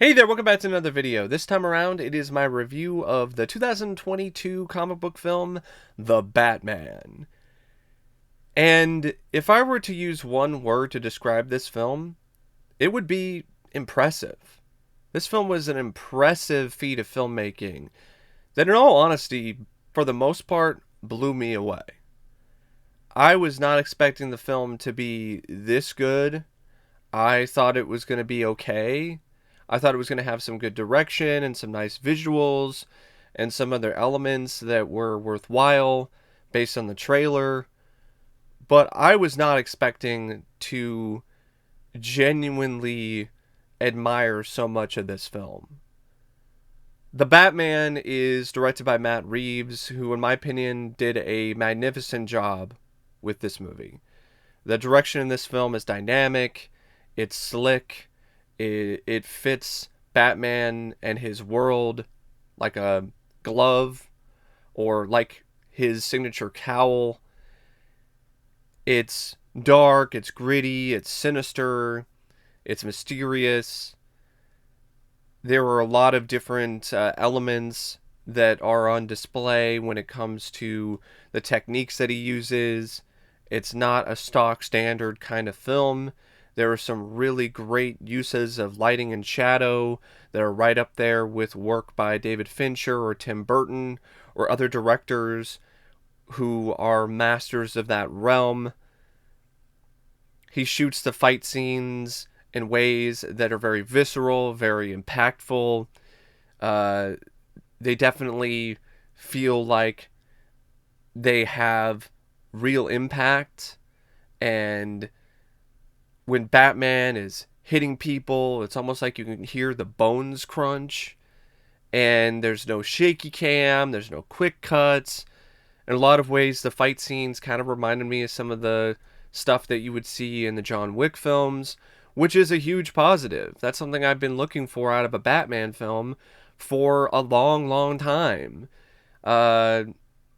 Hey there, welcome back to another video. This time around, it is my review of the 2022 comic book film, The Batman. And if I were to use one word to describe this film, it would be impressive. This film was an impressive feat of filmmaking that, in all honesty, for the most part, blew me away. I was not expecting the film to be this good. I thought it was going to be okay. I thought it was going to have some good direction and some nice visuals and some other elements that were worthwhile based on the trailer. But I was not expecting to genuinely admire so much of this film. The Batman is directed by Matt Reeves, who, in my opinion, did a magnificent job with this movie. The direction in this film is dynamic, it's slick, it fits Batman and his world like a glove or like his signature cowl. It's dark, it's gritty, it's sinister, it's mysterious. There are a lot of different elements that are on display when it comes to the techniques that he uses. It's not a stock standard kind of film. There are some really great uses of lighting and shadow that are right up there with work by David Fincher or Tim Burton or other directors who are masters of that realm. He shoots the fight scenes in ways that are very visceral, very impactful. Uh, they definitely feel like they have real impact. And when Batman is hitting people, it's almost like you can hear the bones crunch. And there's no shaky cam, there's no quick cuts. In a lot of ways, the fight scenes kind of reminded me of some of the stuff that you would see in the John Wick films, which is a huge positive. That's something I've been looking for out of a Batman film for a long, long time. Uh,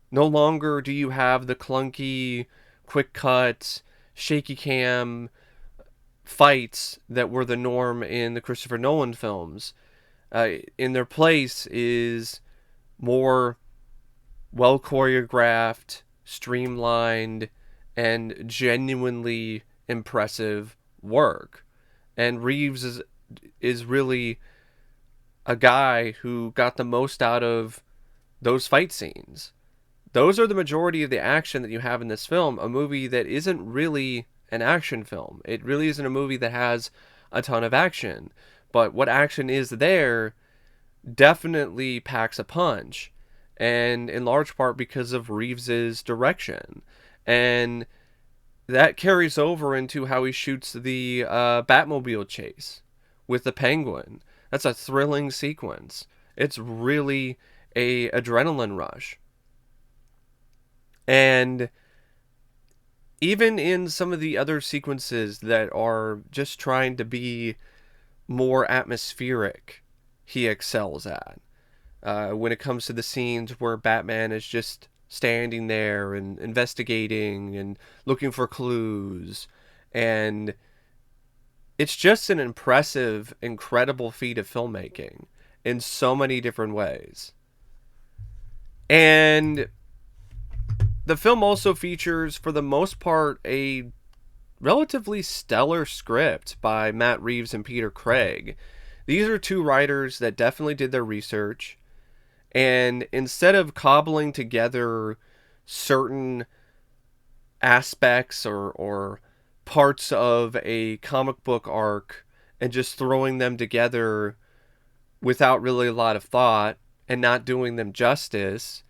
no longer do you have the clunky, quick cut, shaky cam fights that were the norm in the Christopher Nolan films. In their place is more well choreographed, streamlined, and genuinely impressive work. And Reeves is really a guy who got the most out of those fight scenes. Those are the majority of the action that you have in this film, a movie that isn't really an action film. It really isn't a movie that has a ton of action. But what action is there definitely packs a punch, and in large part because of Reeves's direction. And that carries over into how he shoots the Batmobile chase with the Penguin. That's a thrilling sequence. It's really a adrenaline rush. And even in some of the other sequences that are just trying to be more atmospheric, he excels at. When it comes to the scenes where Batman is just standing there and investigating and looking for clues. And it's just an impressive, incredible feat of filmmaking in so many different ways. And the film also features, for the most part, a relatively stellar script by Matt Reeves and Peter Craig. These are two writers that definitely did their research. And instead of cobbling together certain aspects or parts of a comic book arc and just throwing them together without really a lot of thought and not doing them justice,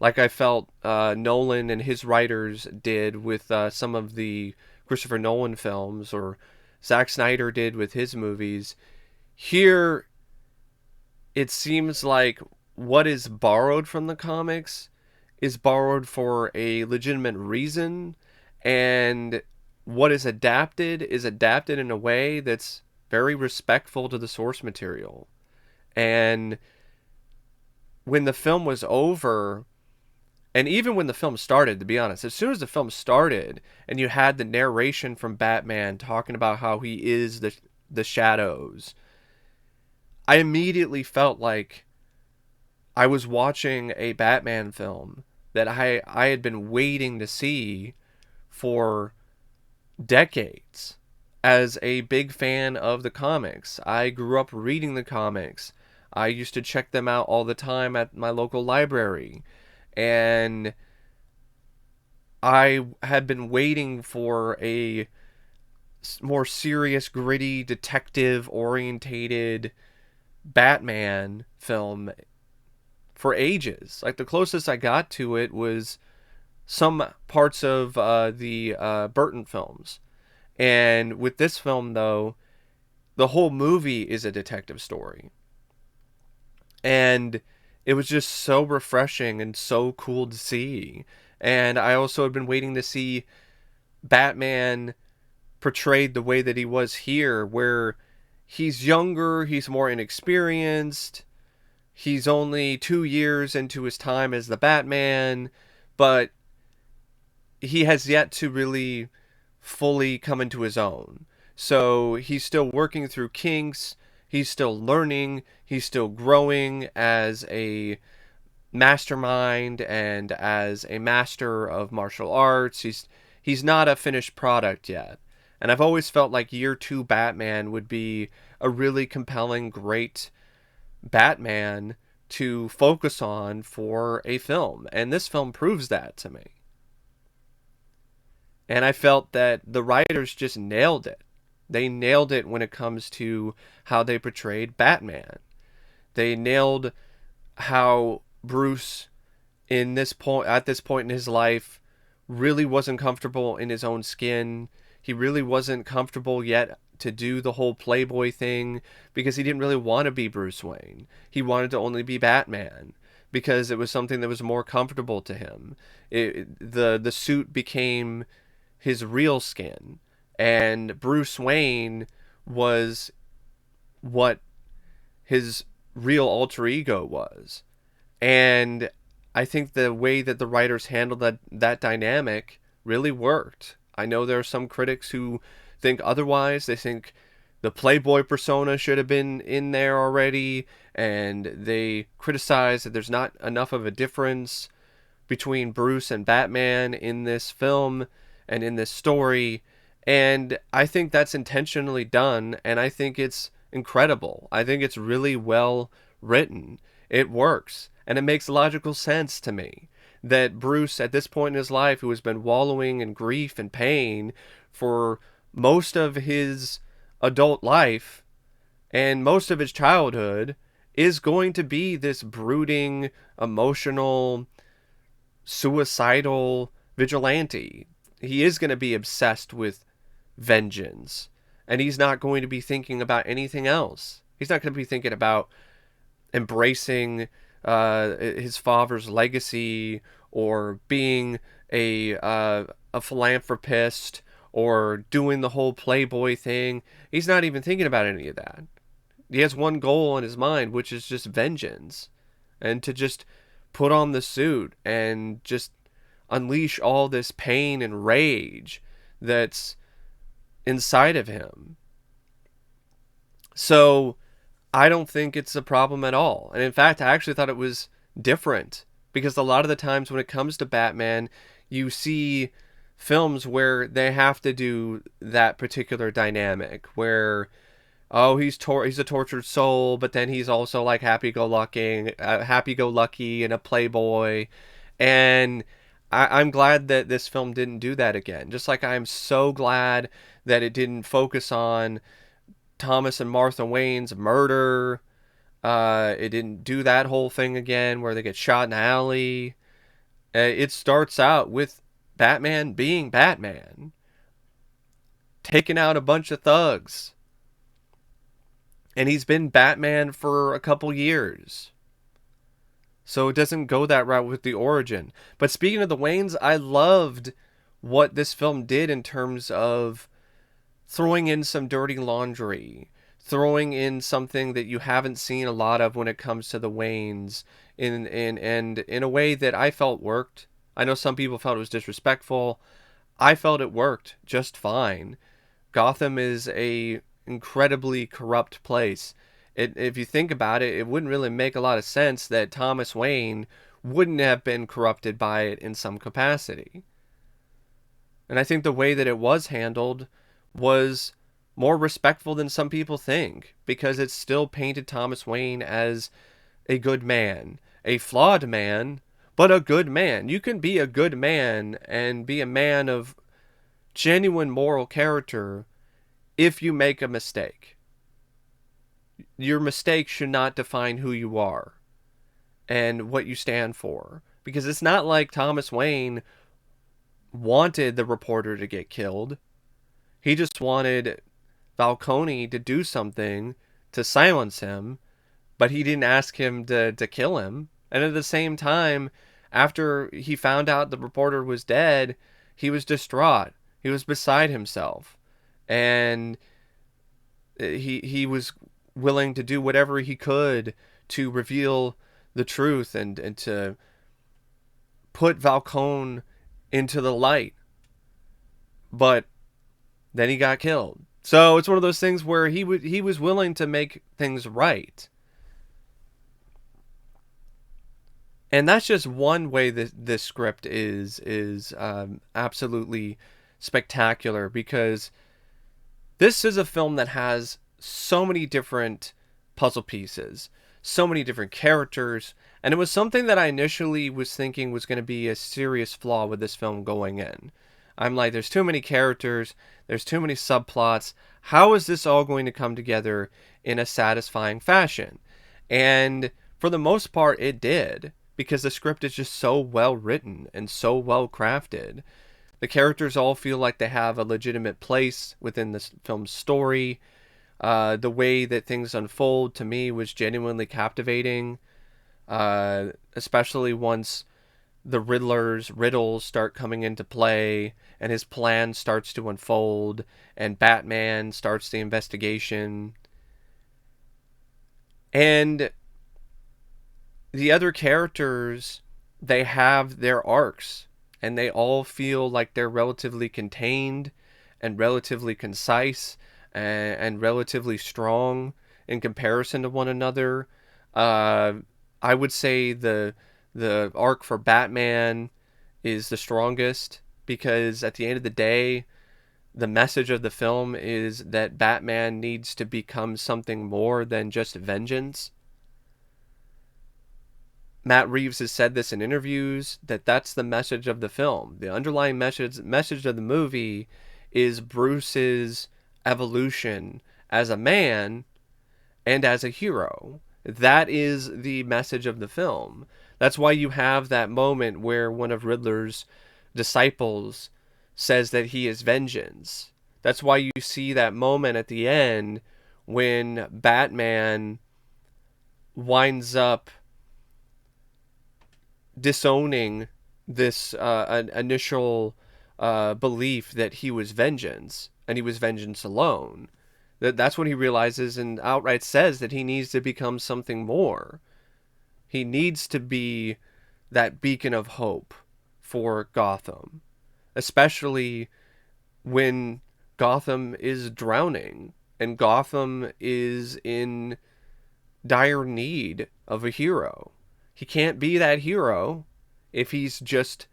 like I felt Nolan and his writers did with some of the Christopher Nolan films, or Zack Snyder did with his movies, here it seems like what is borrowed from the comics is borrowed for a legitimate reason, and what is adapted in a way that's very respectful to the source material. And when the film was over, and even when the film started, to be honest, as soon as the film started and you had the narration from Batman talking about how he is the shadows, I immediately felt like I was watching a Batman film that I had been waiting to see for decades. As a big fan of the comics, I grew up reading the comics. I used to check them out all the time at my local library. And I had been waiting for a more serious, gritty, detective orientated Batman film for ages. Like, the closest I got to it was some parts of the Burton films. And with this film, though, the whole movie is a detective story. And it was just so refreshing and so cool to see. And I also had been waiting to see Batman portrayed the way that he was here, where he's younger, he's more inexperienced, he's only 2 years into his time as the Batman, but he has yet to really fully come into his own. So he's still working through kinks, he's still learning, he's still growing as a mastermind and as a master of martial arts. He's not a finished product yet. And I've always felt like year 2 Batman would be a really compelling, great Batman to focus on for a film. And this film proves that to me. And I felt that the writers just nailed it. They nailed it when it comes to how they portrayed Batman. They nailed how Bruce at this point in his life really wasn't comfortable in his own skin. He really wasn't comfortable yet to do the whole Playboy thing because he didn't really want to be Bruce Wayne. He wanted to only be Batman because it was something that was more comfortable to him. The suit became his real skin, and Bruce Wayne was what his real alter ego was. And I think the way that the writers handled that dynamic really worked. I know there are some critics who think otherwise. They think the Playboy persona should have been in there already, and they criticize that there's not enough of a difference between Bruce and Batman in this film and in this story. And I think that's intentionally done, and I think it's incredible. I think it's really well written. It works, and it makes logical sense to me that Bruce, at this point in his life, who has been wallowing in grief and pain for most of his adult life and most of his childhood, is going to be this brooding, emotional, suicidal vigilante. He is going to be obsessed with vengeance, and he's not going to be thinking about anything else. He's not going to be thinking about embracing his father's legacy, or being a philanthropist, or doing the whole Playboy thing. He's not even thinking about any of that. He has one goal in his mind, which is just vengeance, and to just put on the suit and just unleash all this pain and rage that's inside of him. So I don't think it's a problem at all. And in fact, I actually thought it was different, because a lot of the times when it comes to Batman, you see films where they have to do that particular dynamic where, oh, he's a tortured soul, but then he's also like happy-go-lucky and a playboy. And I'm glad that this film didn't do that again. Just like I'm so glad that it didn't focus on Thomas and Martha Wayne's murder. It didn't do that whole thing again where they get shot in the alley. It starts out with Batman being Batman, taking out a bunch of thugs. And he's been Batman for a couple years. So it doesn't go that route with the origin. But speaking of the Waynes, I loved what this film did in terms of throwing in some dirty laundry, throwing in something that you haven't seen a lot of when it comes to the Waynes, in a way that I felt worked. I know some people felt it was disrespectful. I felt it worked just fine. Gotham is a incredibly corrupt place, If you think about it, it wouldn't really make a lot of sense that Thomas Wayne wouldn't have been corrupted by it in some capacity. And I think the way that it was handled was more respectful than some people think, because it still painted Thomas Wayne as a good man, a flawed man, but a good man. You can be a good man and be a man of genuine moral character if you make a mistake. Your mistake should not define who you are and what you stand for. Because it's not like Thomas Wayne wanted the reporter to get killed. He just wanted Falcone to do something to silence him, but he didn't ask him to kill him. And at the same time, after he found out the reporter was dead, he was distraught. He was beside himself. And he was willing to do whatever he could to reveal the truth and to put Falcone into the light. But then he got killed. So it's one of those things where he was willing to make things right. And that's just one way that this script is absolutely spectacular, because this is a film that has so many different puzzle pieces, so many different characters, and it was something that I initially was thinking was going to be a serious flaw with this film going in. I'm like, there's too many characters, there's too many subplots. How is this all going to come together in a satisfying fashion? And for the most part, it did, because the script is just so well written and so well crafted. The characters all feel like they have a legitimate place within this film's story. The way that things unfold to me was genuinely captivating, especially once the Riddler's riddles start coming into play and his plan starts to unfold and Batman starts the investigation. And the other characters, they have their arcs, and they all feel like they're relatively contained and relatively concise and relatively strong in comparison to one another. I would say the arc for Batman is the strongest, because at the end of the day, the message of the film is that Batman needs to become something more than just vengeance. Matt Reeves has said this in interviews, that that's the message of the film. The underlying message of the movie is Bruce's evolution as a man and as a hero. That is the message of the film. That's why you have that moment where one of Riddler's disciples says that he is vengeance. That's why you see that moment at the end when Batman winds up disowning this initial belief that he was vengeance and he was vengeance alone. That's when he realizes and outright says that he needs to become something more. He needs to be that beacon of hope for Gotham, especially when Gotham is drowning and Gotham is in dire need of a hero. He can't be that hero if he's just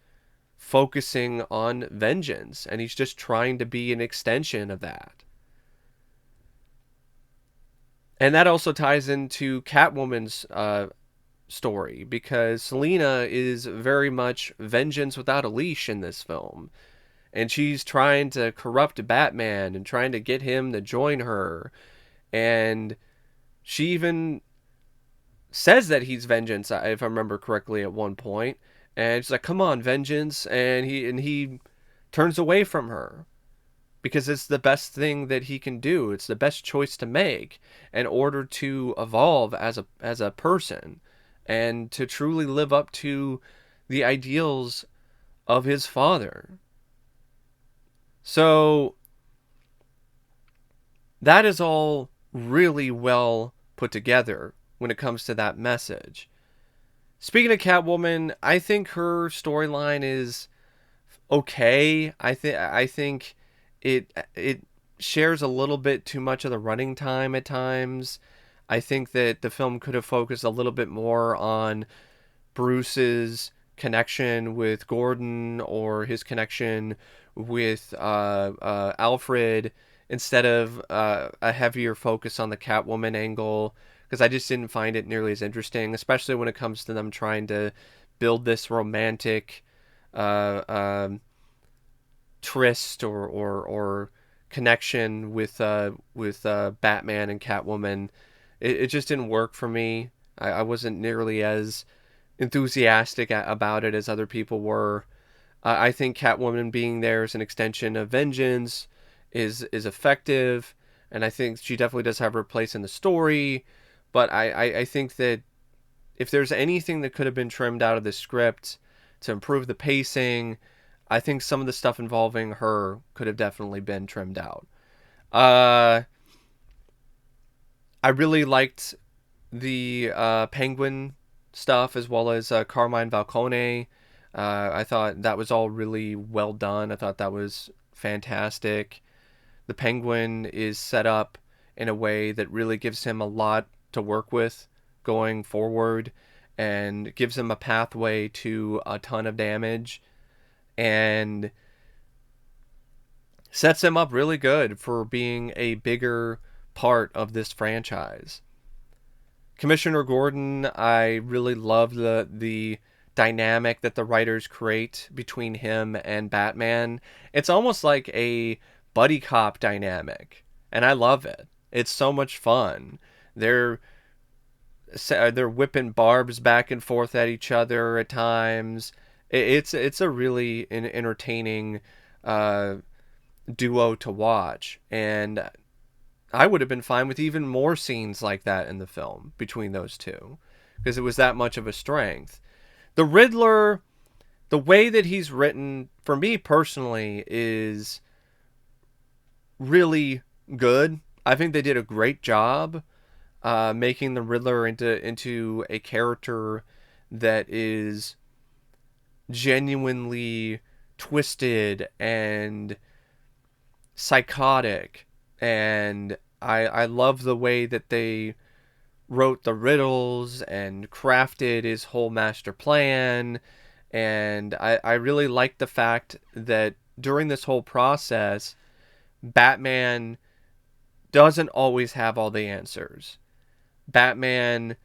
focusing on vengeance and he's just trying to be an extension of that. And that also ties into Catwoman's story, because Selina is very much vengeance without a leash in this film. And she's trying to corrupt Batman and trying to get him to join her. And she even says that he's vengeance, if I remember correctly, at one point. And she's like, "Come on, vengeance," and he turns away from her because it's the best thing that he can do. It's the best choice to make in order to evolve as a person and to truly live up to the ideals of his father. So that is all really well put together when it comes to that message. Speaking of Catwoman, I think her storyline is okay. I think it shares a little bit too much of the running time at times. I think that the film could have focused a little bit more on Bruce's connection with Gordon or his connection with Alfred instead of a heavier focus on the Catwoman angle, because I just didn't find it nearly as interesting, especially when it comes to them trying to build this romantic uh, um, tryst or connection with Batman and Catwoman. It just didn't work for me. I wasn't nearly as enthusiastic about it as other people were. I think Catwoman being there as an extension of Vengeance is effective, and I think she definitely does have her place in the story. But I think that if there's anything that could have been trimmed out of the script to improve the pacing, I think some of the stuff involving her could have definitely been trimmed out. Uh, I really liked the Penguin stuff as well as Carmine Falcone. I thought that was all really well done. I thought that was fantastic. The Penguin is set up in a way that really gives him a lot to work with going forward and gives him a pathway to a ton of damage and sets him up really good for being a bigger part of this franchise. Commissioner Gordon, I really love the dynamic that the writers create between him and Batman. It's almost like a buddy cop dynamic, and I love it. It's so much fun. They're they're whipping barbs back and forth at each other at times. It's a really entertaining uh, duo to watch, and I would have been fine with even more scenes like that in the film between those two because it was that much of a strength. The Riddler, the way that he's written, for me personally, is really good. I think they did a great job making the Riddler into a character that is genuinely twisted and psychotic, and I love the way that they wrote the riddles and crafted his whole master plan. And I really like the fact that during this whole process, Batman doesn't always have all the answers. Batman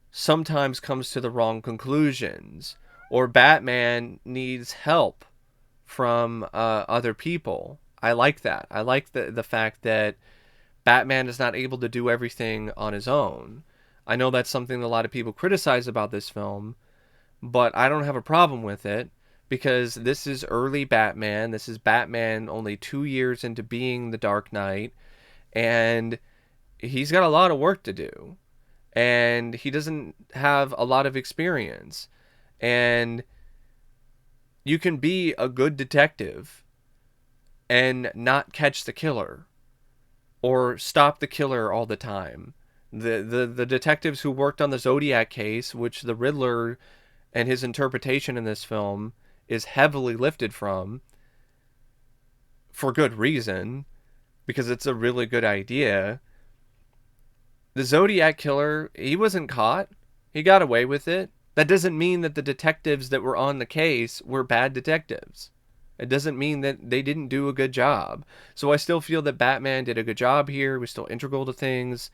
sometimes comes to the wrong conclusions, or Batman needs help from other people. I like that. I like the fact that Batman is not able to do everything on his own. I know that's something that a lot of people criticize about this film, but I don't have a problem with it because this is early Batman. This is Batman only 2 years into being the Dark Knight, and he's got a lot of work to do. And he doesn't have a lot of experience. And you can be a good detective and not catch the killer or stop the killer all the time. The detectives who worked on the Zodiac case, which the Riddler and his interpretation in this film is heavily lifted from, for good reason, because it's a really good idea. The Zodiac killer, he wasn't caught. He got away with it. That doesn't mean that the detectives that were on the case were bad detectives. It doesn't mean that they didn't do a good job. So I still feel that Batman did a good job here. He was still integral to things,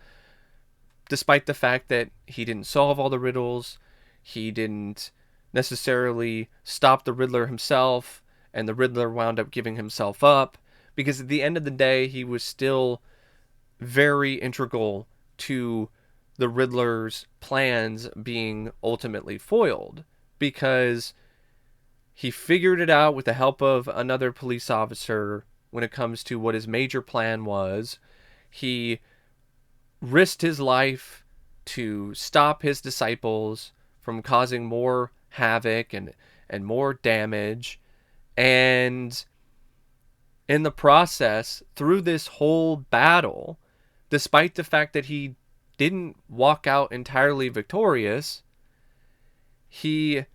despite the fact that he didn't solve all the riddles. He didn't necessarily stop the Riddler himself, and the Riddler wound up giving himself up. Because at the end of the day, he was still very integral to the Riddler's plans being ultimately foiled, because he figured it out with the help of another police officer when it comes to what his major plan was. He risked his life to stop his disciples from causing more havoc and more damage. And in the process, through this whole battle, despite the fact that he didn't walk out entirely victorious, he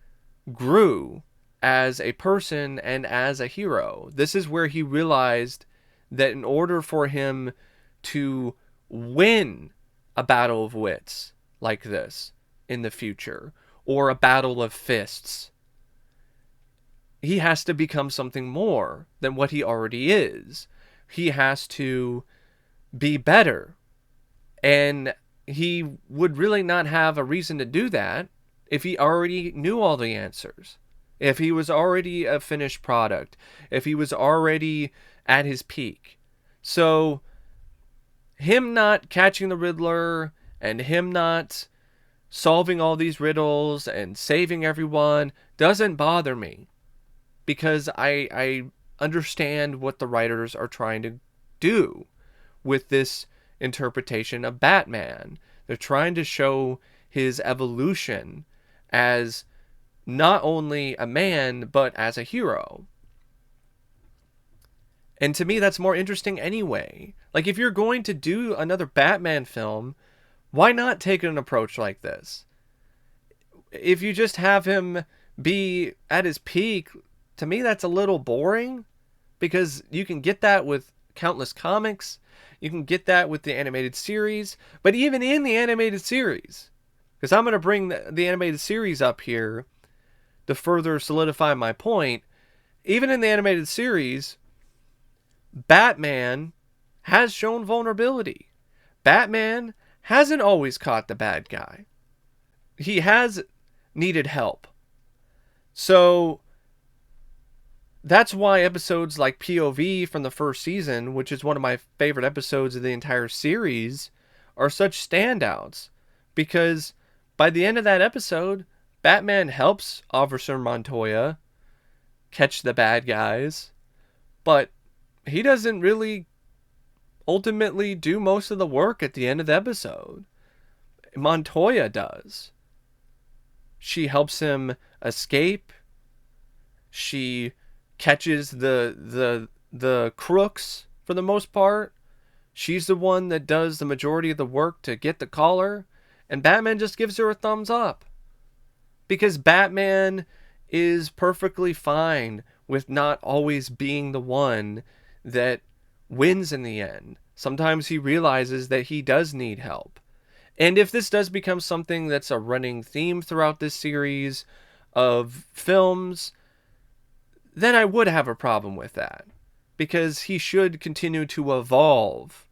grew as a person and as a hero. This is where he realized that in order for him to win a battle of wits like this in the future, or a battle of fists. He has to become something more than what he already is. He has to be better. And he would really not have a reason to do that if he already knew all the answers. If he was already a finished product. If he was already at his peak. So, him not catching the Riddler and him not solving all these riddles and saving everyone doesn't bother me. Because I understand what the writers are trying to do with this interpretation of Batman. They're trying to show his evolution as not only a man, but as a hero. And to me, that's more interesting anyway. Like, if you're going to do another Batman film, why not take an approach like this? If you just have him be at his peak, to me, that's a little boring. Because you can get that with countless comics. You can get that with the animated series. But even in the animated series, because I'm going to bring the animated series up here to further solidify my point. Even in the animated series, Batman has shown vulnerability. Batman hasn't always caught the bad guy. He has needed help. So that's why episodes like POV from the first season, which is one of my favorite episodes of the entire series, are such standouts. Because by the end of that episode, Batman helps Officer Montoya catch the bad guys, but he doesn't really ultimately do most of the work at the end of the episode. Montoya does. She helps him escape. She catches the crooks for the most part. She's the one that does the majority of the work to get the collar, and Batman just gives her a thumbs up. Because Batman is perfectly fine with not always being the one that wins in the end. Sometimes he realizes that he does need help. And if this does become something that's a running theme throughout this series of films, then I would have a problem with that. Because he should continue to evolve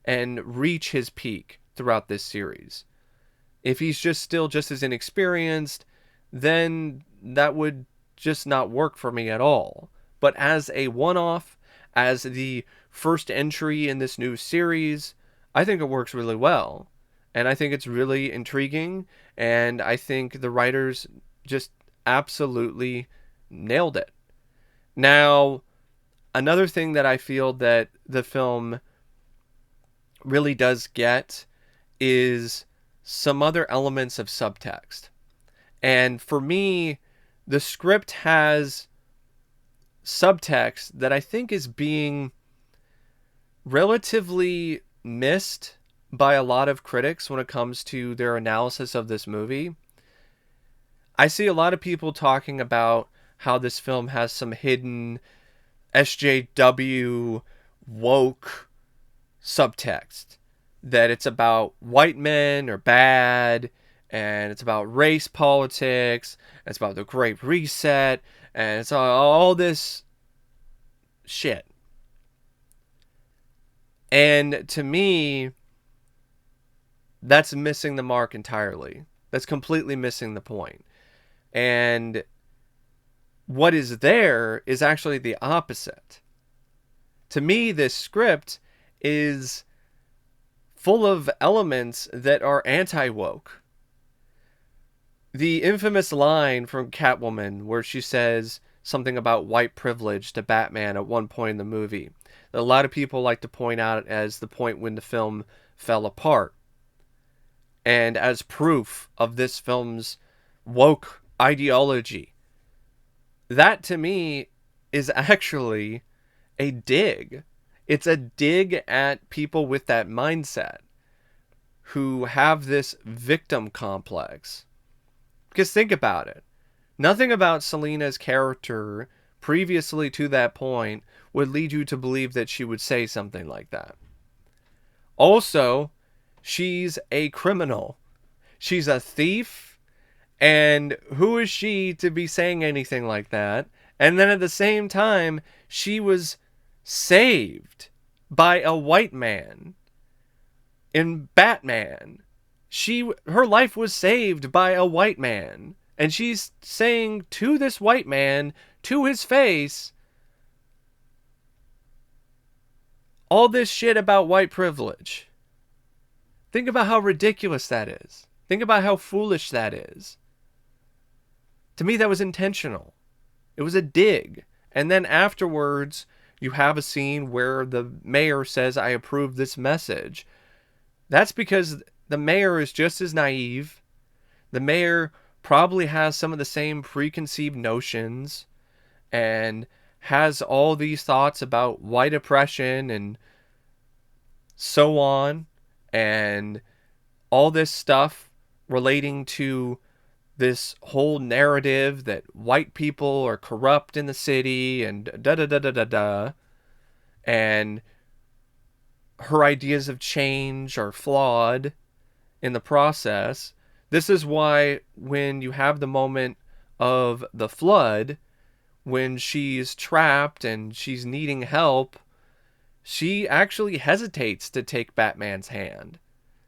and reach his peak throughout this series. If he's still just as inexperienced, then that would just not work for me at all. But as a one-off, as the first entry in this new series, I think it works really well. And I think it's really intriguing, and I think the writers just absolutely nailed it. Now, another thing that I feel that the film really does get is some other elements of subtext. And for me, the script has subtext that I think is being relatively missed by a lot of critics when it comes to their analysis of this movie. I see a lot of people talking about how this film has some hidden SJW woke subtext. That it's about white men are bad, and it's about race politics, and it's about the Great Reset, and it's all this shit. And to me, that's missing the mark entirely. That's completely missing the point. And what is there is actually the opposite. To me, this script is full of elements that are anti-woke. The infamous line from Catwoman where she says something about white privilege to Batman at one point in the movie, that a lot of people like to point out as the point when the film fell apart. And as proof of this film's woke ideology. That to me is actually a dig. It's a dig at people with that mindset who have this victim complex. Because think about it. Nothing about Selina's character previously to that point would lead you to believe that she would say something like that. Also, She's a criminal. She's a thief. And who is she to be saying anything like that? And then at the same time, she was saved by a white man in Batman. Her life was saved by a white man. And she's saying to this white man, to his face, all this shit about white privilege. Think about how ridiculous that is. Think about how foolish that is. To me, that was intentional. It was a dig. And then afterwards, you have a scene where the mayor says, I approve this message. That's because the mayor is just as naive. The mayor probably has some of the same preconceived notions and has all these thoughts about white oppression and so on, and all this stuff relating to this whole narrative that white people are corrupt in the city and da da da da da da, and her ideas of change are flawed in the process. This is why when you have the moment of the flood, when she's trapped and she's needing help, she actually hesitates to take Batman's hand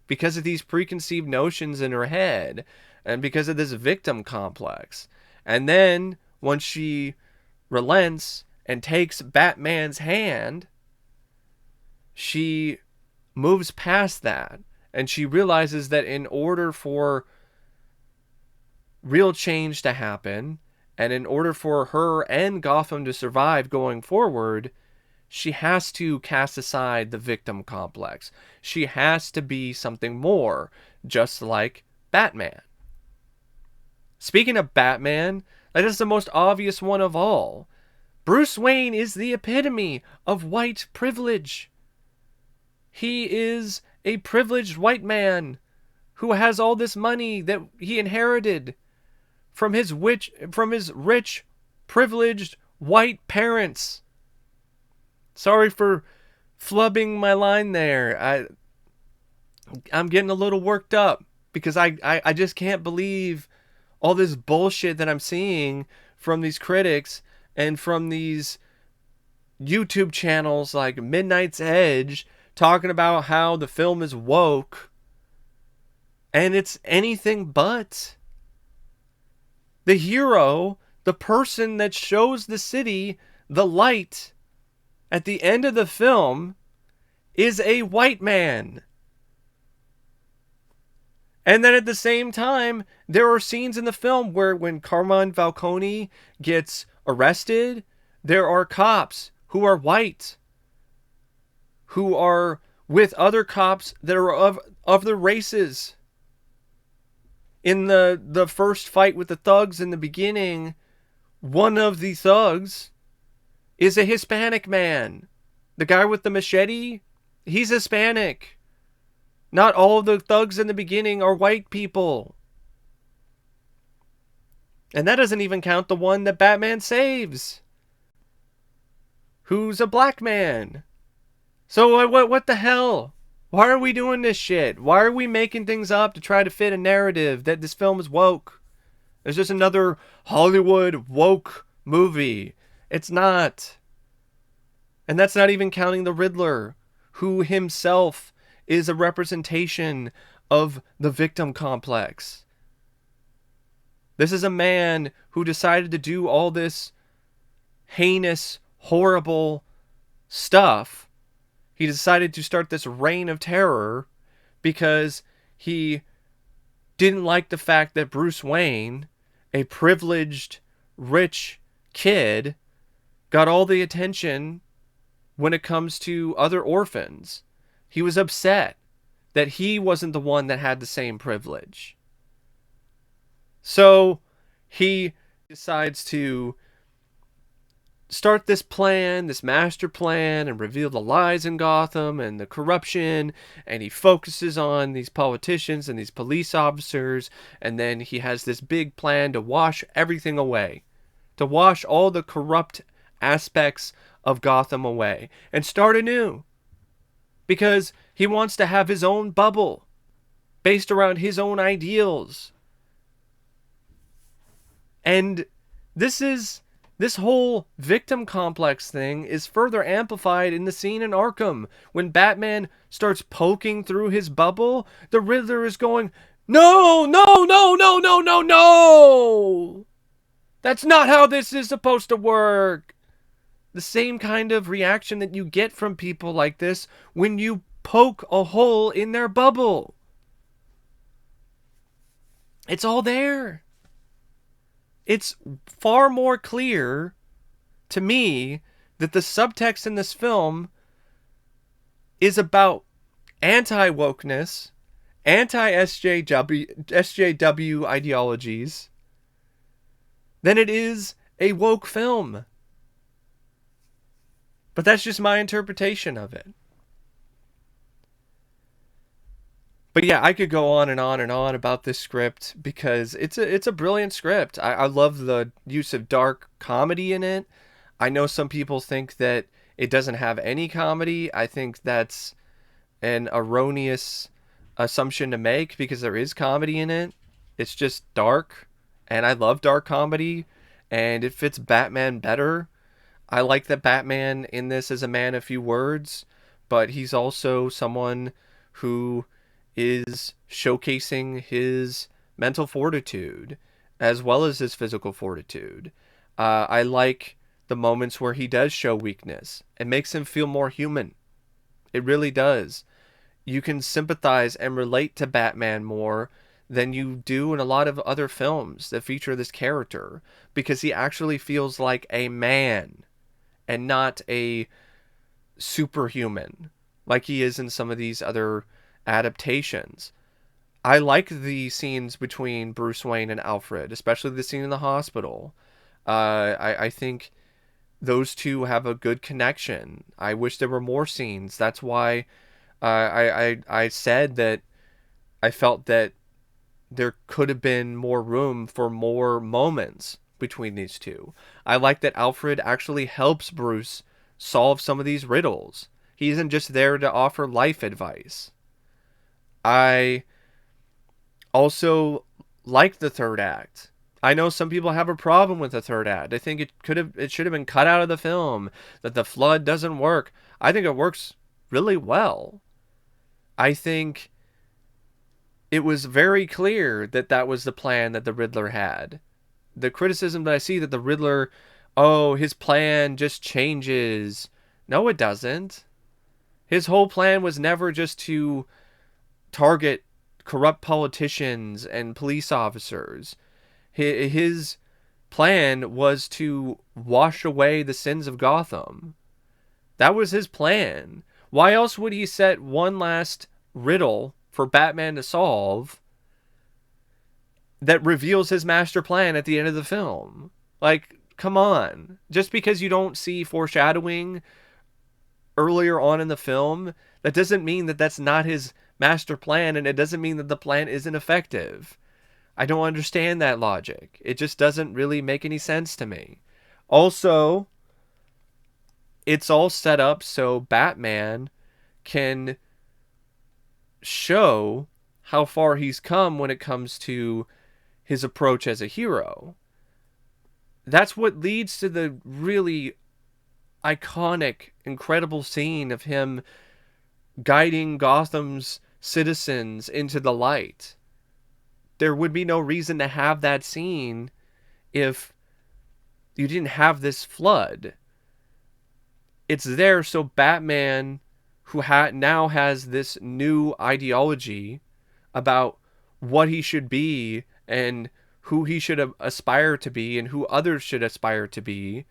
because of these preconceived notions in her head and because of this victim complex. And then once she relents and takes Batman's hand, she moves past that, and she realizes that in order for real change to happen, and in order for her and Gotham to survive going forward, she has to cast aside the victim complex. She has to be something more, just like Batman. Speaking of Batman, that is the most obvious one of all. Bruce Wayne is the epitome of white privilege. He is a privileged white man who has all this money that he inherited from his rich, privileged white parents. Sorry for flubbing my line there. I'm getting a little worked up because I just can't believe all this bullshit that I'm seeing from these critics and from these YouTube channels like Midnight's Edge talking about how the film is woke. And it's anything but. The hero, the person that shows the city the light at the end of the film, is a white man. And then at the same time, there are scenes in the film where when Carmine Falcone gets arrested, there are cops who are white, who are with other cops that are of the races. In the first fight with the thugs in the beginning, one of the thugs is a Hispanic man. The guy with the machete, he's Hispanic. Not all of the thugs in the beginning are white people. And that doesn't even count the one that Batman saves, who's a black man. So what the hell? Why are we doing this shit? Why are we making things up to try to fit a narrative that this film is woke? It's just another Hollywood woke movie. It's not. And that's not even counting the Riddler, who himself is a representation of the victim complex. This is a man who decided to do all this heinous, horrible stuff. He decided to start this reign of terror because he didn't like the fact that Bruce Wayne, a privileged, rich kid, got all the attention when it comes to other orphans. He was upset that he wasn't the one that had the same privilege. So he decides to start this plan, this master plan, and reveal the lies in Gotham and the corruption, and he focuses on these politicians and these police officers, and then he has this big plan to wash everything away, to wash all the corrupt aspects of Gotham away and start anew, because he wants to have his own bubble. based around his own ideals. And this whole victim complex thing is further amplified in the scene in Arkham when Batman starts poking through his bubble. The Riddler is going, "No, no, no, no, no, no, no! That's not how this is supposed to work." The same kind of reaction that you get from people like this when you poke a hole in their bubble. It's all there. It's far more clear to me that the subtext in this film is about anti-wokeness, anti-SJW ideologies, than it is a woke film. But that's just my interpretation of it. But yeah, I could go on and on and on about this script because it's a brilliant script. I love the use of dark comedy in it. I know some people think that it doesn't have any comedy. I think that's an erroneous assumption to make because there is comedy in it. It's just dark, and I love dark comedy, and it fits Batman better. I like that Batman in this is a man of few words, but he's also someone who is showcasing his mental fortitude as well as his physical fortitude. I like the moments where he does show weakness. It makes him feel more human. It really does. You can sympathize and relate to Batman more than you do in a lot of other films that feature this character because he actually feels like a man and not a superhuman like he is in some of these other adaptations. I like the scenes between Bruce Wayne and Alfred, especially the scene in the hospital. I think those two have a good connection. I wish there were more scenes. That's why I said that I felt that there could have been more room for more moments between these two. I like that Alfred actually helps Bruce solve some of these riddles. He isn't just there to offer life advice. I also like the third act. I know some people have a problem with the third act. I think it should have been cut out of the film, that the flood doesn't work. I think it works really well. I think it was very clear that that was the plan that the Riddler had. The criticism that I see that the Riddler, oh, his plan just changes. No, it doesn't. His whole plan was never just to target corrupt politicians and police officers. His plan was to wash away the sins of Gotham. That was his plan. Why else would he set one last riddle for Batman to solve that reveals his master plan at the end of the film? Like, come on. Just because you don't see foreshadowing earlier on in the film, that doesn't mean that that's not his master plan, and it doesn't mean that the plan isn't effective. I don't understand that logic. It just doesn't really make any sense to me. Also, it's all set up so Batman can show how far he's come when it comes to his approach as a hero. That's what leads to the really iconic, incredible scene of him guiding Gotham's citizens into the light. There would be no reason to have that scene if you didn't have this flood. It's there so Batman, who now has this new ideology about what he should be and who he should aspire to be and who others should aspire to be,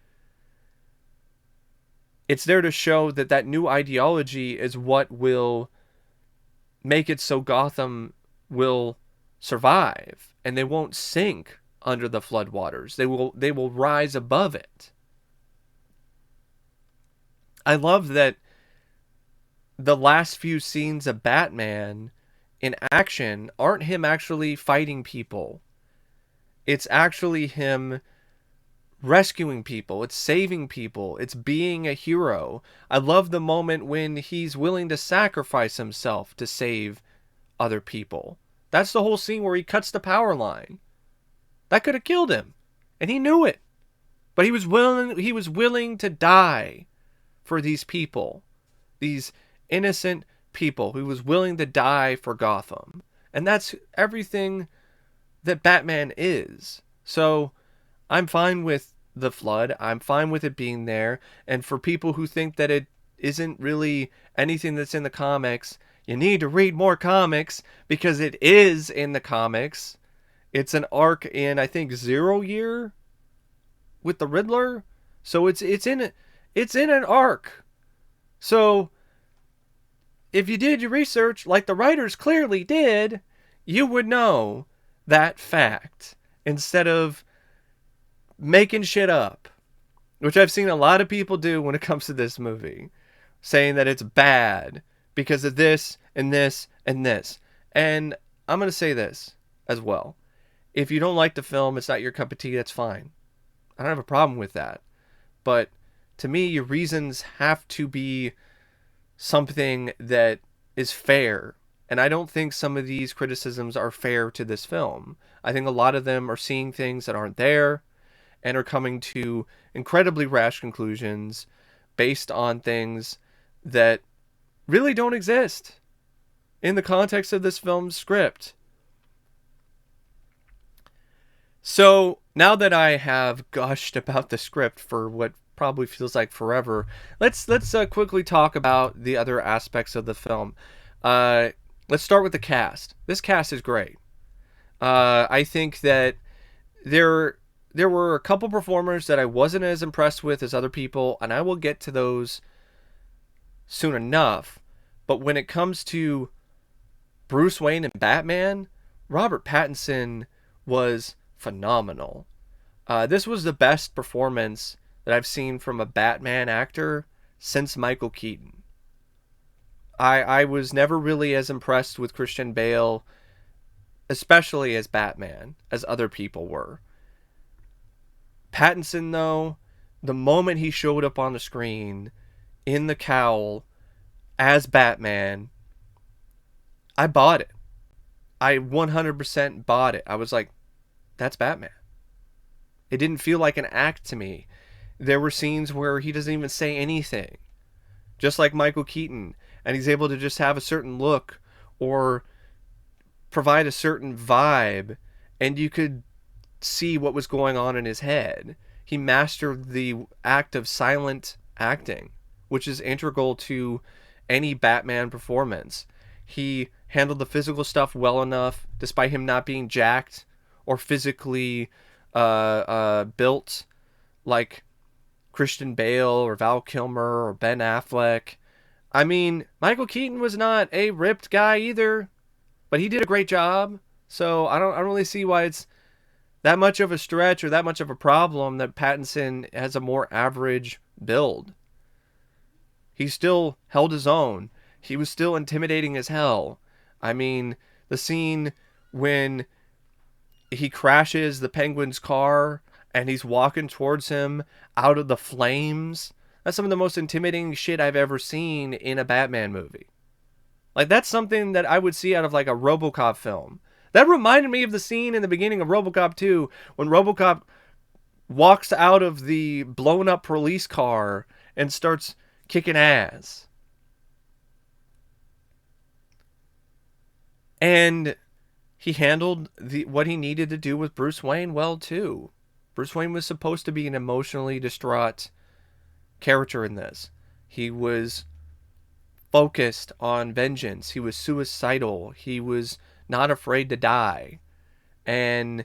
it's there to show that that new ideology is what will make it so Gotham will survive and they won't sink under the floodwaters. They will rise above it. I love that the last few scenes of Batman in action aren't him actually fighting people. It's actually him rescuing people. It's saving people. It's being a hero. I love the moment when he's willing to sacrifice himself to save other people. That's the whole scene where he cuts the power line. That could have killed him, and he knew it. But he was willing to die for these people, these innocent people. He was willing to die for Gotham. And that's everything that Batman is. So I'm fine with the flood. I'm fine with it being there. And for people who think that it isn't really anything that's in the comics, you need to read more comics, because it is in the comics. It's an arc in, I think, 0 Year with the Riddler. So it's in an arc. So if you did your research like the writers clearly did, you would know that fact instead of making shit up, which I've seen a lot of people do when it comes to this movie, saying that it's bad because of this and this and this. And I'm going to say this as well. If you don't like the film, it's not your cup of tea, that's fine. I don't have a problem with that. But to me, your reasons have to be something that is fair. And I don't think some of these criticisms are fair to this film. I think a lot of them are seeing things that aren't there and are coming to incredibly rash conclusions based on things that really don't exist in the context of this film's script. So now that I have gushed about the script for what probably feels like forever, let's quickly talk about the other aspects of the film. Let's start with the cast. This cast is great. I think that there were a couple performers that I wasn't as impressed with as other people, and I will get to those soon enough. But when it comes to Bruce Wayne and Batman, Robert Pattinson was phenomenal. This was the best performance that I've seen from a Batman actor since Michael Keaton. I was never really as impressed with Christian Bale, especially as Batman, as other people were. Pattinson, though, the moment he showed up on the screen in the cowl as Batman, I bought it. I 100% bought it. I was like, that's Batman. It didn't feel like an act to me. There were scenes where he doesn't even say anything, just like Michael Keaton, and he's able to just have a certain look or provide a certain vibe, and you could see what was going on in his head. He mastered the act of silent acting, which is integral to any Batman performance. He handled the physical stuff well enough, despite him not being jacked or physically built like Christian Bale or Val Kilmer or Ben Affleck. I mean, Michael Keaton was not a ripped guy either, but he did a great job. So I don't really see why it's that much of a stretch or that much of a problem that Pattinson has a more average build. He still held his own. He was still intimidating as hell. I mean, the scene when he crashes the Penguin's car and he's walking towards him out of the flames, that's some of the most intimidating shit I've ever seen in a Batman movie. Like, that's something that I would see out of like a RoboCop film. That reminded me of the scene in the beginning of RoboCop 2 when RoboCop walks out of the blown up police car and starts kicking ass. And he handled what he needed to do with Bruce Wayne well too. Bruce Wayne was supposed to be an emotionally distraught character in this. He was focused on vengeance. He was suicidal. He was not afraid to die. And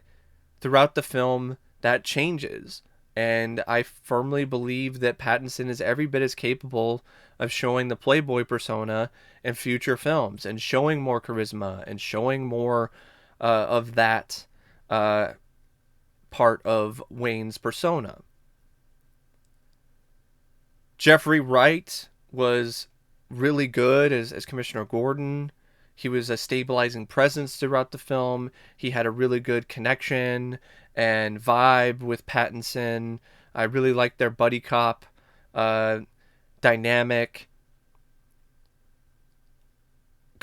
throughout the film, that changes. And I firmly believe that Pattinson is every bit as capable of showing the Playboy persona in future films and showing more charisma and showing more of that part of Wayne's persona. Jeffrey Wright was really good as Commissioner Gordon. He was a stabilizing presence throughout the film. He had a really good connection and vibe with Pattinson. I really liked their buddy cop dynamic.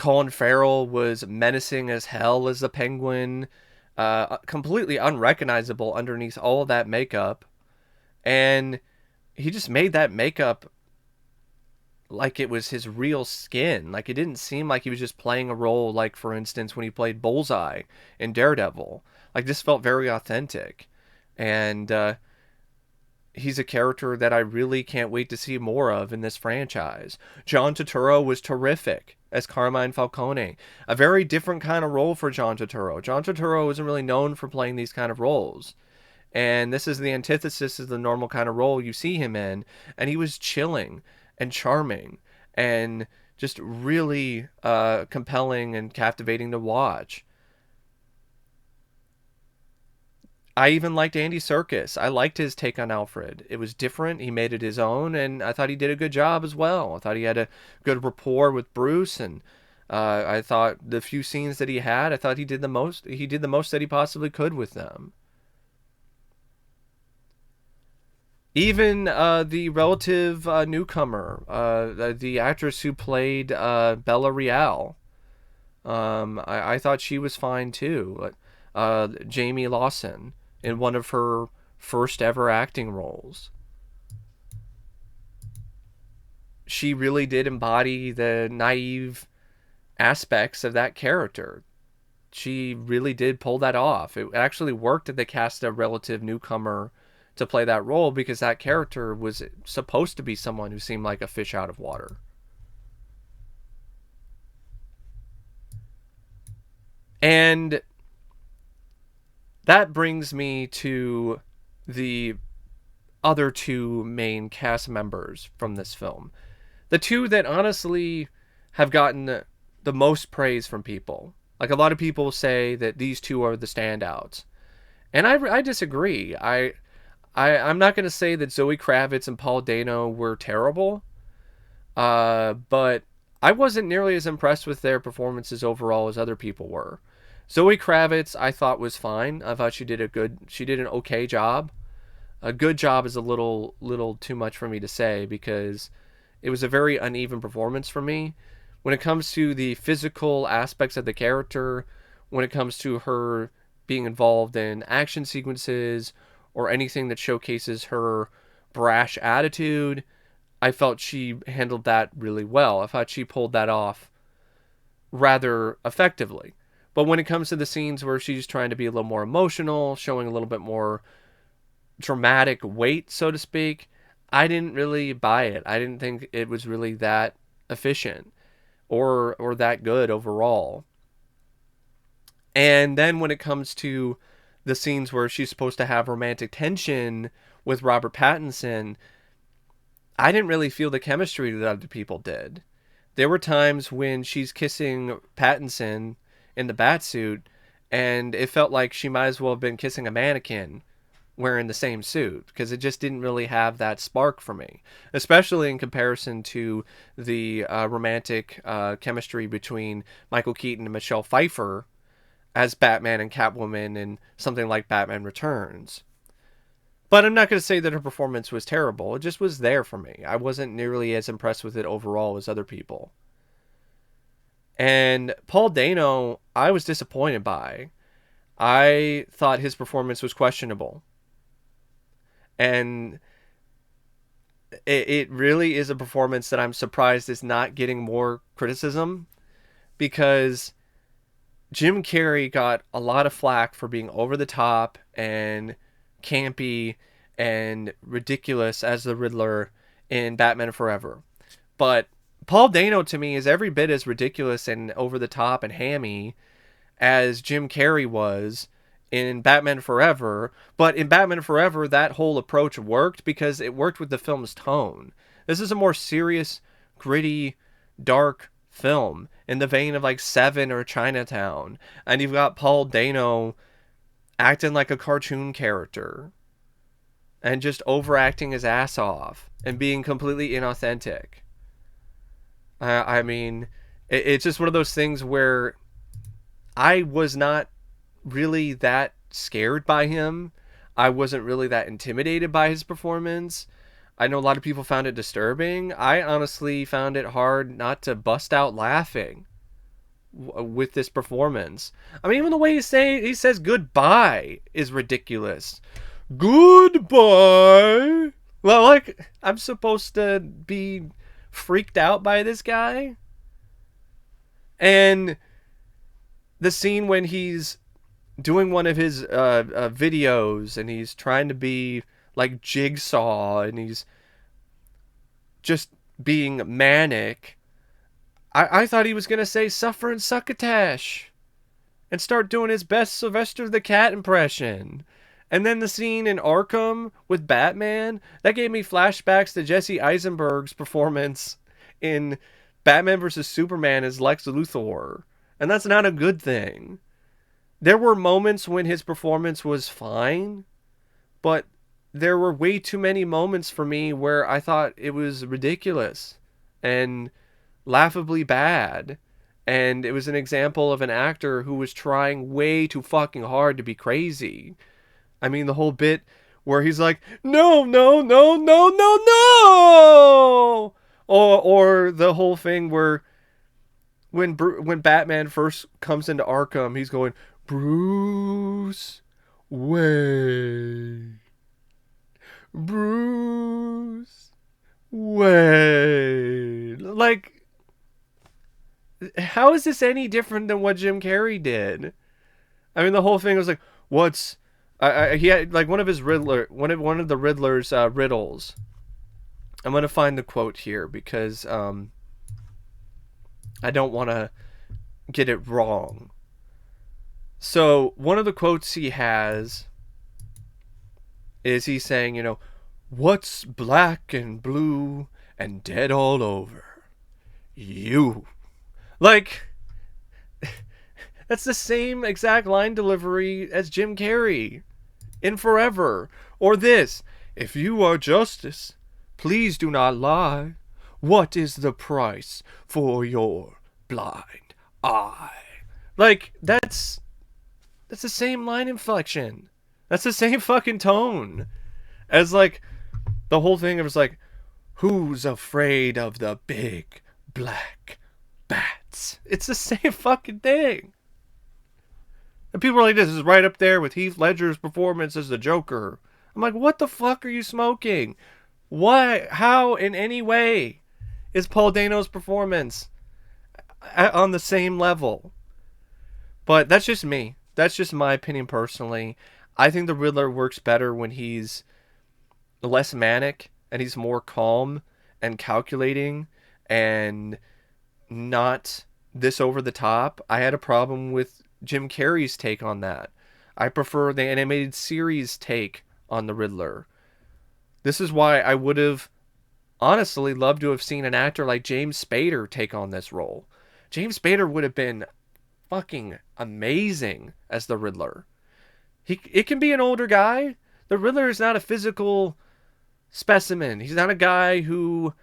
Colin Farrell was menacing as hell as the Penguin, completely unrecognizable underneath all of that makeup. And he just made that makeup like it was his real skin. Like it didn't seem like he was just playing a role, like for instance when he played Bullseye in Daredevil. Like this felt very authentic. And he's a character that I really can't wait to see more of in this franchise. John Turturro was terrific as Carmine Falcone. A very different kind of role for John Turturro. John Turturro isn't really known for playing these kind of roles. And this is the antithesis of the normal kind of role you see him in. And he was chilling and charming and just really compelling and captivating to watch. I even liked Andy Serkis. I liked his take on Alfred. It was different. He made it his own, and I thought he did a good job as well. I thought he had a good rapport with Bruce, and I thought the few scenes that he had, I thought he did the most. He did the most that he possibly could with them. Even the relative newcomer, the actress who played Bella Real, I thought she was fine too. Jamie Lawson in one of her first ever acting roles. She really did embody the naive aspects of that character. She really did pull that off. It actually worked that they cast a relative newcomer to play that role because that character was supposed to be someone who seemed like a fish out of water. And that brings me to the other two main cast members from this film. The two that honestly have gotten the most praise from people. Like a lot of people say that these two are the standouts. And I disagree. I'm not going to say that Zoe Kravitz and Paul Dano were terrible, but I wasn't nearly as impressed with their performances overall as other people were. Zoe Kravitz, I thought was fine. I thought she did an okay job. A good job is a little too much for me to say because it was a very uneven performance for me. When it comes to the physical aspects of the character, when it comes to her being involved in action sequences or anything that showcases her brash attitude, I felt she handled that really well. I thought she pulled that off rather effectively. But when it comes to the scenes where she's trying to be a little more emotional, showing a little bit more dramatic weight, so to speak, I didn't really buy it. I didn't think it was really that efficient or that good overall. And then when it comes to the scenes where she's supposed to have romantic tension with Robert Pattinson, I didn't really feel the chemistry that other people did. There were times when she's kissing Pattinson in the Batsuit, and it felt like she might as well have been kissing a mannequin wearing the same suit because it just didn't really have that spark for me, especially in comparison to the romantic chemistry between Michael Keaton and Michelle Pfeiffer as Batman and Catwoman in something like Batman Returns. But I'm not going to say that her performance was terrible. It just was there for me. I wasn't nearly as impressed with it overall as other people. And Paul Dano, I was disappointed by. I thought his performance was questionable. And it really is a performance that I'm surprised is not getting more criticism because Jim Carrey got a lot of flack for being over the top and campy and ridiculous as the Riddler in Batman Forever. But Paul Dano to me is every bit as ridiculous and over the top and hammy as Jim Carrey was in Batman Forever. But in Batman Forever, that whole approach worked because it worked with the film's tone. This is a more serious, gritty, dark film in the vein of like Seven or Chinatown. And you've got Paul Dano acting like a cartoon character and just overacting his ass off and being completely inauthentic. I mean, it's just one of those things where I was not really that scared by him. I wasn't really that intimidated by his performance. I know a lot of people found it disturbing. I honestly found it hard not to bust out laughing. with this performance. I mean, even the way he says goodbye is ridiculous. Goodbye. Well, like, I'm supposed to be freaked out by this guy? And the scene when he's doing one of his videos and he's trying to be like Jigsaw and he's just being manic. I thought he was going to say suffer and succotash and start doing his best Sylvester the Cat impression. And then the scene in Arkham with Batman, that gave me flashbacks to Jesse Eisenberg's performance in Batman vs. Superman as Lex Luthor. And that's not a good thing. There were moments when his performance was fine, but there were way too many moments for me where I thought it was ridiculous and laughably bad. And it was an example of an actor who was trying way too fucking hard to be crazy. I mean, the whole bit where he's like, no, no, no, no, no, no! Or the whole thing where when Batman first comes into Arkham, he's going, Bruce Wayne. Bruce Wayne. Like, how is this any different than what Jim Carrey did? I mean, the whole thing was like, what's... he had, like, one of his Riddler... One of the Riddler's riddles. I'm going to find the quote here because I don't want to get it wrong. So, one of the quotes he has is he's saying, you know, what's black and blue and dead all over? You. Like, that's the same exact line delivery as Jim Carrey in Forever. Or this, if you are justice, please do not lie. What is the price for your blind eye? Like, that's the same line inflection. That's the same fucking tone as, like, the whole thing. It was like, who's afraid of the big black bats? It's the same fucking thing. And people are like, this is right up there with Heath Ledger's performance as the Joker. I'm like, what the fuck are you smoking? Why? How in any way is Paul Dano's performance on the same level? But that's just me. That's just my opinion personally. I think the Riddler works better when he's less manic and he's more calm and calculating and not this over the top. I had a problem with Jim Carrey's take on that. I prefer the animated series take on the Riddler. This is why I would have honestly loved to have seen an actor like James Spader take on this role. James Spader would have been fucking amazing as the Riddler. It can be an older guy. The Riddler is not a physical specimen. He's not a guy who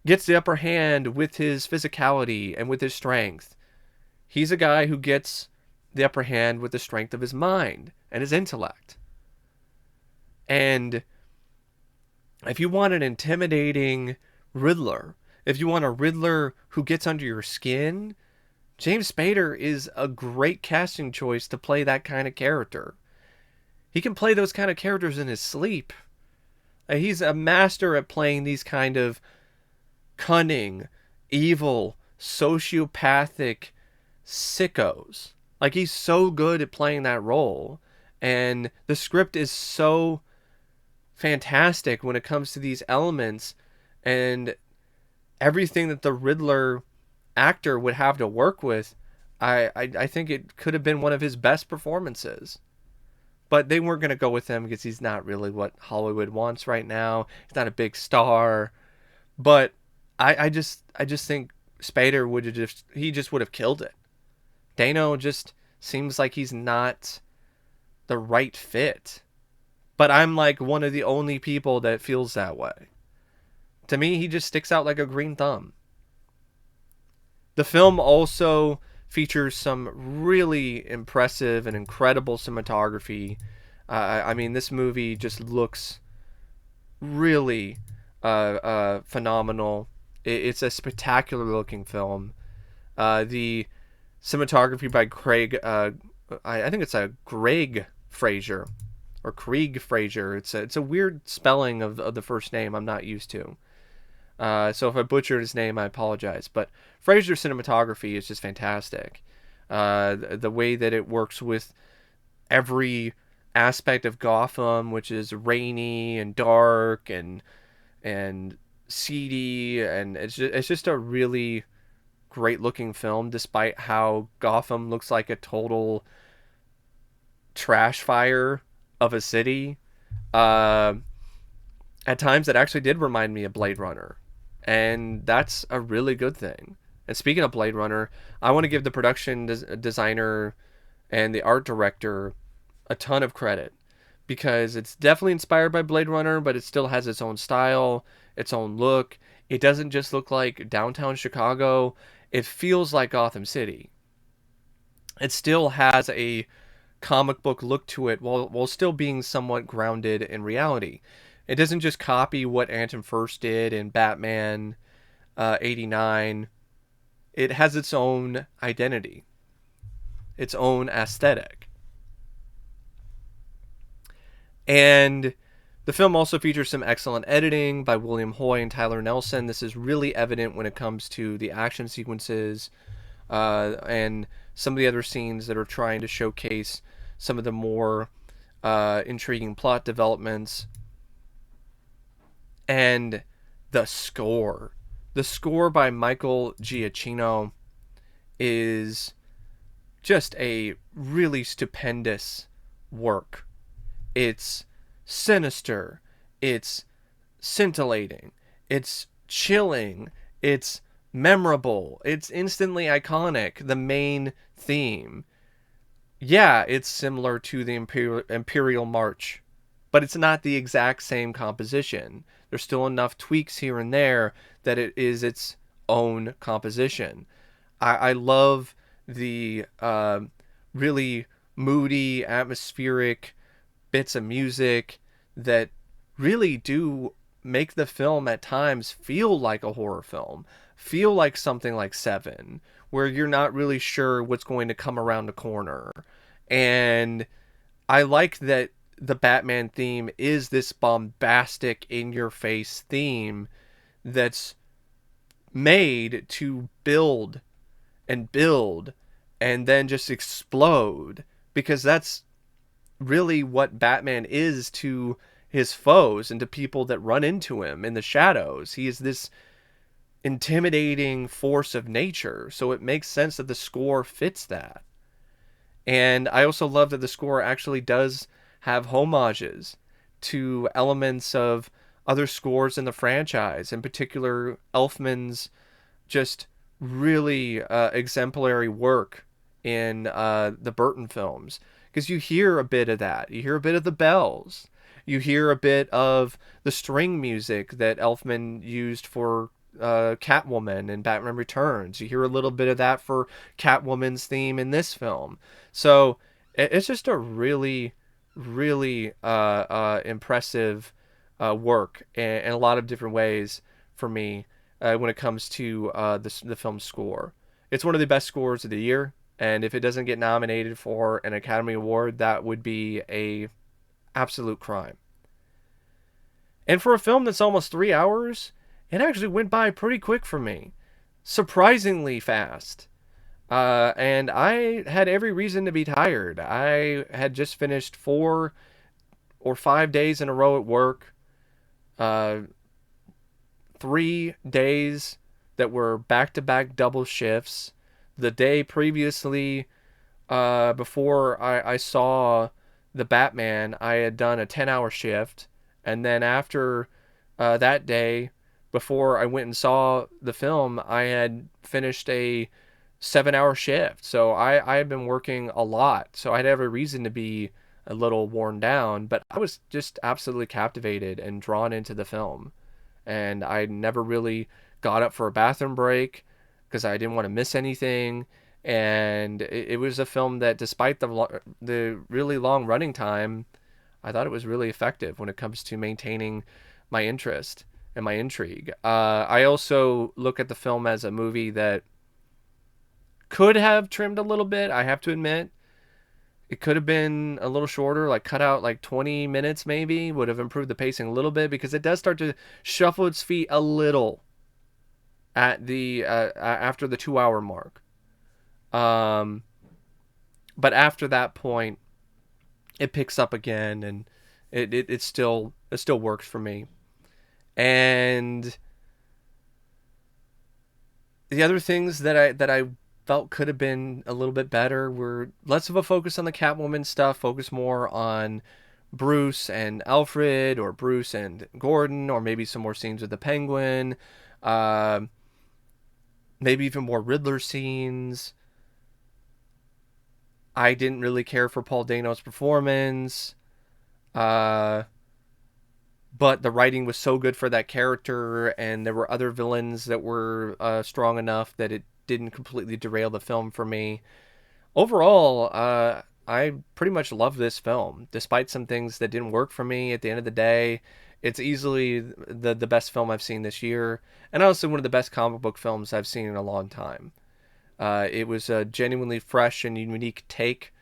gets the upper hand with his physicality and with his strength. He's a guy who gets the upper hand with the strength of his mind and his intellect. And if you want an intimidating Riddler, if you want a Riddler who gets under your skin, James Spader is a great casting choice to play that kind of character. He can play those kind of characters in his sleep. He's a master at playing these kind of cunning, evil, sociopathic sickos. Like, he's so good at playing that role. And the script is so fantastic when it comes to these elements and everything that the Riddler actor would have to work with. I think it could have been one of his best performances. But they weren't going to go with him because he's not really what Hollywood wants right now. He's not a big star. But I just think Spader would have killed it. Dano just seems like he's not the right fit. But I'm like one of the only people that feels that way. To me, he just sticks out like a green thumb. The film also features some really impressive and incredible cinematography. I mean, this movie just looks really phenomenal. It's a spectacular looking film. The cinematography by Craig. I think it's a Greg Fraser or Krieg Fraser. It's a weird spelling of the first name I'm not used to. So if I butchered his name, I apologize. But Fraser's cinematography is just fantastic. The way that it works with every aspect of Gotham, which is rainy and dark and seedy, and it's just a really great looking film, despite how Gotham looks like a total trash fire of a city. Uh, at times, it actually did remind me of Blade Runner, and that's a really good thing. And speaking of Blade Runner, I want to give the production designer and the art director a ton of credit because it's definitely inspired by Blade Runner, but it still has its own style, its own look. It doesn't just look like downtown Chicago, it feels like Gotham City. It still has a comic book look to it while still being somewhat grounded in reality. It doesn't just copy what Anton First did in Batman 89. It has its own identity, its own aesthetic. And the film also features some excellent editing by William Hoy and Tyler Nelson. This is really evident when it comes to the action sequences and some of the other scenes that are trying to showcase some of the more intriguing plot developments. And the score. The score by Michael Giacchino is just a really stupendous work. It's sinister, it's scintillating, it's chilling, it's memorable, it's instantly iconic. The main theme, yeah, it's similar to the Imperial March, but it's not the exact same composition. There's still enough tweaks here and there that it is its own composition. I love the really moody, atmospheric bits of music that really do make the film at times feel like a horror film, feel like something like Seven, where you're not really sure what's going to come around the corner. And I like that the Batman theme is this bombastic, in your face theme that's made to build and build and then just explode, because that's really what Batman is to his foes and to people that run into him in the shadows. He is this intimidating force of nature, so it makes sense that the score fits that. And I also love that the score actually does have homages to elements of other scores in the franchise, in particular Elfman's just really exemplary work in the Burton films. Because you hear a bit of that. You hear a bit of the bells. You hear a bit of the string music that Elfman used for Catwoman in Batman Returns. You hear a little bit of that for Catwoman's theme in this film. So it's just a really, really impressive work in a lot of different ways for me when it comes to the film score. It's one of the best scores of the year, and if it doesn't get nominated for an Academy Award, that would be a absolute crime. And for a film that's almost 3 hours, it actually went by pretty quick for me. Surprisingly fast. And I had every reason to be tired. I had just finished 4 or 5 days in a row at work. 3 days that were back-to-back double shifts. The day previously, before I saw the Batman, I had done a 10-hour shift. And then after that day, before I went and saw the film, I had finished a 7-hour shift. So I had been working a lot. So I had every reason to be a little worn down. But I was just absolutely captivated and drawn into the film. And I never really got up for a bathroom break because I didn't want to miss anything. And it was a film that, despite the really long running time, I thought it was really effective when it comes to maintaining my interest and my intrigue. I also look at the film as a movie that Could have trimmed a little bit, I have to admit. It could have been a little shorter, like cut out like 20 minutes maybe, would have improved the pacing a little bit, because it does start to shuffle its feet a little at the after the 2 hour mark. Um, but after that point, it picks up again, and it still works for me. And the other things that I felt could have been a little bit better were less of a focus on the Catwoman stuff, focus more on Bruce and Alfred, or Bruce and Gordon, or maybe some more scenes with the Penguin, uh, maybe even more Riddler scenes. I didn't really care for Paul Dano's performance, uh, but the writing was so good for that character, and there were other villains that were strong enough that it didn't completely derail the film for me. Overall, I pretty much love this film, despite some things that didn't work for me. At the end of the day, it's easily the best film I've seen this year, and also one of the best comic book films I've seen in a long time. It was a genuinely fresh and unique take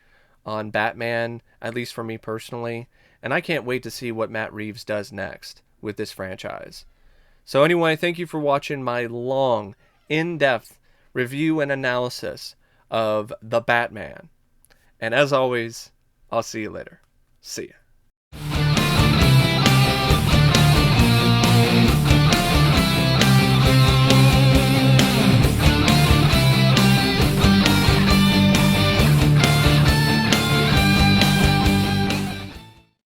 on Batman, at least for me personally, and I can't wait to see what Matt Reeves does next with this franchise. So anyway, thank you for watching my long, in-depth review and analysis of The Batman. And as always, I'll see you later. See ya.